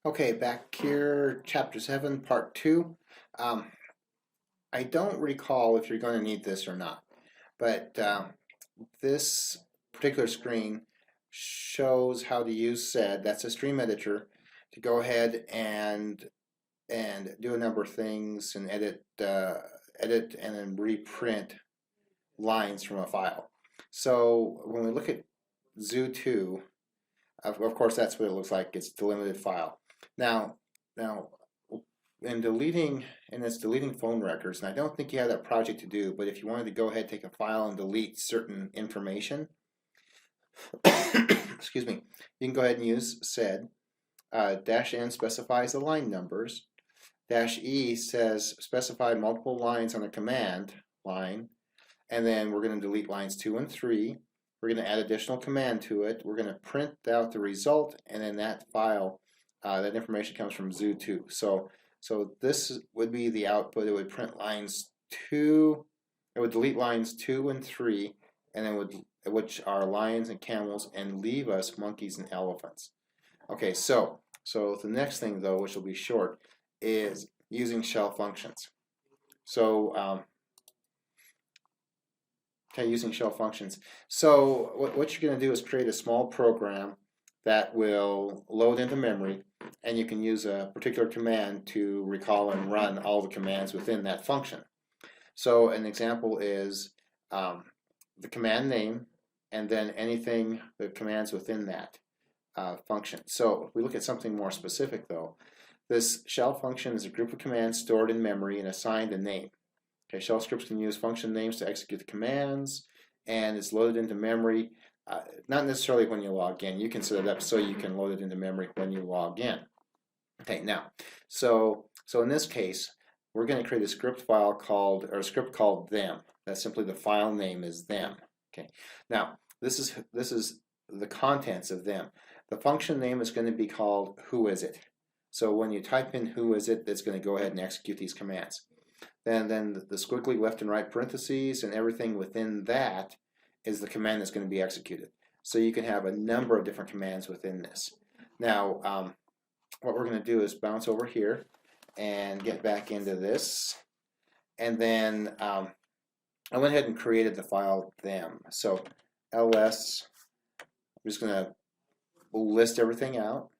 Okay, back here, Chapter 7, Part 2. Um, I don't recall if you're going to need this or not, but this particular screen shows how to use SED, that's a stream editor, to go ahead and do a number of things and edit and then reprint lines from a file. So when we look at Zoo2, of course that's what it looks like. It's a delimited file. Now, it's deleting phone records, and I don't think you have that project to do, but if you wanted to go ahead, take a file and delete certain information, excuse me, you can go ahead and use sed. -N specifies the line numbers. -E says specify multiple lines on a command line, and then we're going to delete lines 2 and 3. We're going to add additional command to it. We're going to print out the result, and then that file, that information comes from Zoo2. So this would be the output. It would print lines 2, it would delete lines 2 and 3, and then which are lions and camels, and leave us monkeys and elephants. Okay, so the next thing though, which will be short, is using shell functions. So using shell functions. So what you're going to do is create a small program that will load into memory, and you can use a particular command to recall and run all the commands within that function. So an example is the command name, and then anything, the commands within that function. So if we look at something more specific though, this shell function is a group of commands stored in memory and assigned a name. Okay, shell scripts can use function names to execute the commands, and it's loaded into memory. Not necessarily when you log in. You can set it up so you can load it into memory when you log in. Okay, now, so in this case, we're going to create a script called them. That's simply the file name is them. Okay, now this is the contents of them. The function name is going to be called whoisit. So when you type in whoisit, it's going to go ahead and execute these commands. Then the squiggly left and right parentheses and everything within that is the command that's going to be executed. So you can have a number of different commands within this. Now, what we're going to do is bounce over here and get back into this. And then I went ahead and created the file them. So ls, I'm just going to list everything out.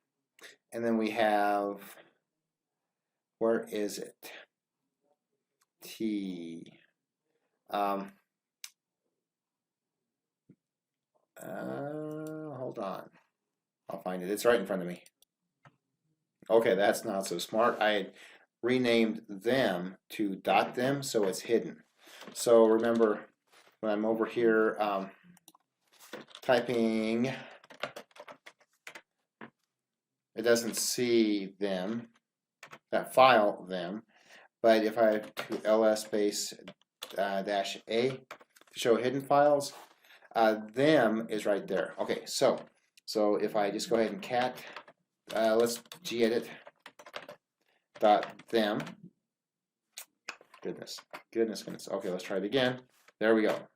And then we have, where is it? T. Hold on. I'll find it. It's right in front of me. Okay, that's not so smart. I renamed them to .them, so it's hidden. So remember, when I'm over here typing, it doesn't see them, that file them. But if I do ls space -A to show hidden files, them is right there. Okay, so if I just go ahead and cat, let's gedit .them. Goodness. Okay, let's try it again. There we go.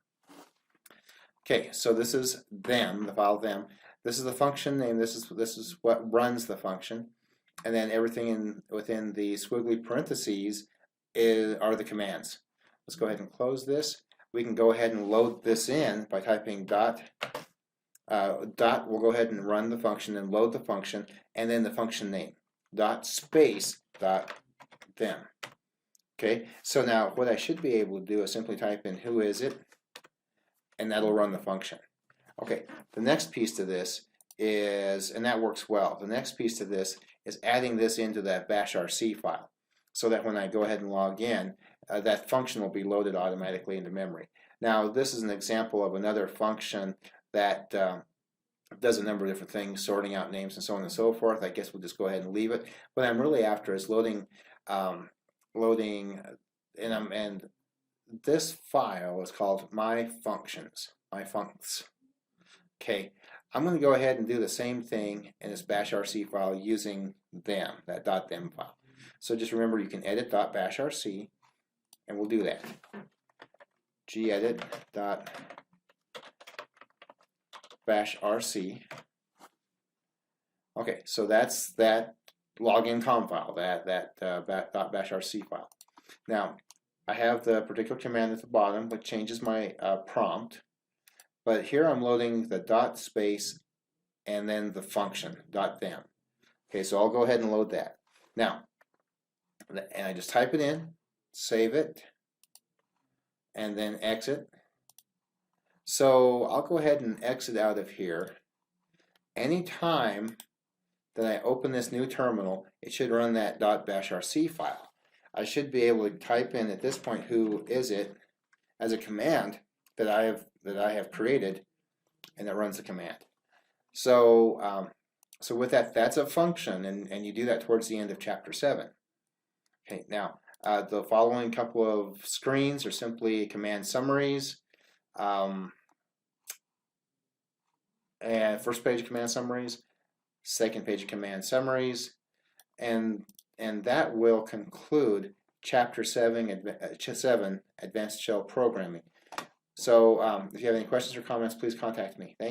Okay, so this is them, the file them. This is the function name. This is what runs the function, and then everything within the squiggly parentheses are the commands. Let's go ahead and close this. We can go ahead and load this in by typing dot. We'll go ahead and run the function and load the function, and then the function name space them. Okay, so now what I should be able to do is simply type in whoisit, and that'll run the function. Okay, the next piece to this is, and that works well, the next piece to this is adding this into that bashrc file, so that when I go ahead and log in, that function will be loaded automatically into memory. Now, this is an example of another function that does a number of different things, sorting out names and so on and so forth. I guess we'll just go ahead and leave it. What I'm really after is loading, and this file is called my functions. Okay, I'm going to go ahead and do the same thing in this bashrc file using them, that .them file. So just remember, you can edit .bashrc, and we'll do that. gedit .bashrc. Okay, so that's that login com file, that .bashrc file. Now, I have the particular command at the bottom, which changes my prompt. But here I'm loading the dot space and then the function .them. Okay, so I'll go ahead and load that. Now, and I just type it in, save it, and then exit. So I'll go ahead and exit out of here. Anytime that I open this new terminal, it should run that .bashrc file. I should be able to type in at this point who is it as a command that I have created, and it runs the command. So so with that, that's a function, and you do that towards the end of chapter 7. Okay, now the following couple of screens are simply command summaries. And first page of command summaries, second page of command summaries, and that will conclude chapter 7, Advanced Shell Programming. So if you have any questions or comments, please contact me. Thank you.